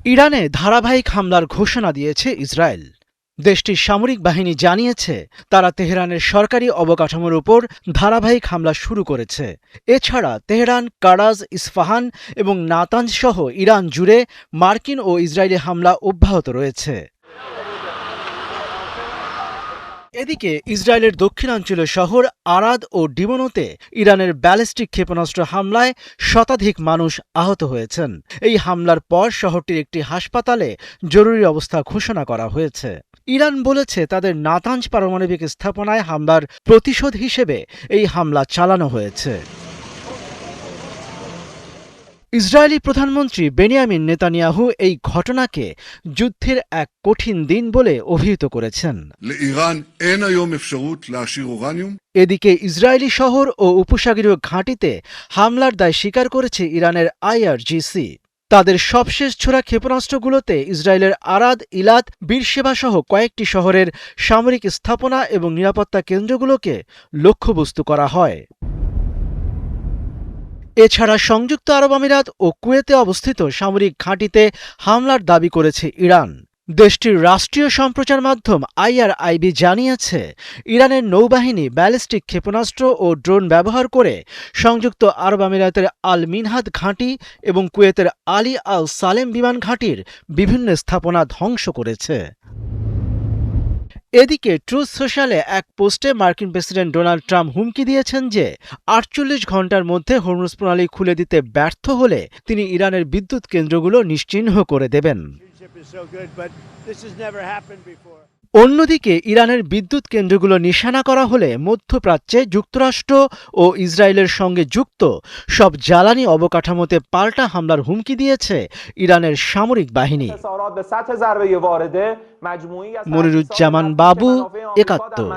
ইরানে ধারাবাহিক হামলার ঘোষণা দিয়েছে ইসরায়েল। দেশটির সামরিক বাহিনী জানিয়েছে তারা তেহরানের সরকারি অবকাঠামোর উপর ধারাবাহিক হামলা শুরু করেছে। এছাড়া তেহরান, কারাজ, ইস্পাহান এবং নাতাঞ্জ সহ ইরান জুড়ে মার্কিন ও ইসরায়েলি হামলা অব্যাহত রয়েছে। এদিকে ইসরায়েলের দক্ষিণাঞ্চলীয় শহর আরাদ ও ডিমোনোতে ইরানের ব্যালিস্টিক ক্ষেপণাস্ত্র হামলায় শতাধিক মানুষ আহত হয়েছেন। এই হামলার পর শহরটির একটি হাসপাতালে জরুরি অবস্থা ঘোষণা করা হয়েছে। ইরান বলেছে তাদের নাতাঞ্জ পারমাণবিক স্থাপনায় হামলার প্রতিশোধ হিসেবে এই হামলা চালানো হয়েছে। ইসরায়েলি প্রধানমন্ত্রী বেনিয়ামিন নেতানিয়াহু এই ঘটনাকে যুদ্ধের এক কঠিন দিন বলে অভিহিত করেছেন। এদিকে ইসরায়েলি শহর ও উপসাগরীয় ঘাঁটিতে হামলার দায় স্বীকার করেছে ইরানের IRGC। তাদের সবশেষ ছোড়া ক্ষেপণাস্ত্রগুলোতে ইসরায়েলের আরাদ, ইলাত, বীরশেবা সহ কয়েকটি শহরের সামরিক স্থাপনা এবং নিরাপত্তা কেন্দ্রগুলোকে লক্ষ্যবস্তু করা হয়। এছাড়া সংযুক্ত আরব আমিরাত ও কুয়েতে অবস্থিত সামরিক ঘাঁটিতে হামলার দাবি করেছে ইরান। দেশটির রাষ্ট্রীয় সম্প্রচার মাধ্যম IRIB জানিয়েছে ইরানের নৌবাহিনী ব্যালিস্টিক ক্ষেপণাস্ত্র ও ড্রোন ব্যবহার করে সংযুক্ত আরব আমিরাতের আল মিনহাদ ঘাঁটি এবং কুয়েতের আলী আল সালেম বিমান ঘাঁটির বিভিন্ন স্থাপনা ধ্বংস করেছে। এদিকে ট্রুথ সোশ্যালে এক পোস্টে মার্কিন প্রেসিডেন্ট ডোনাল্ড ট্রাম্প হুমকি দিয়েছেন যে 48 ঘণ্টার মধ্যে হরমুজ প্রণালী খুলে দিতে ব্যর্থ হলে তিনি ইরানের বিদ্যুৎ কেন্দ্রগুলো নিশ্চিহ্ন করে দেবেন। অন্যদিকে ইরানের বিদ্যুৎ কেন্দ্রগুলো নিশানা করা হলে মধ্যপ্রাচ্যে যুক্তরাষ্ট্র ও ইসরায়েলের সঙ্গে যুক্ত সব জ্বালানি অবকাঠামোতে পাল্টা হামলার হুমকি দিয়েছে ইরানের সামরিক বাহিনী। মনিরুজ্জামান বাবু, একাত্তর।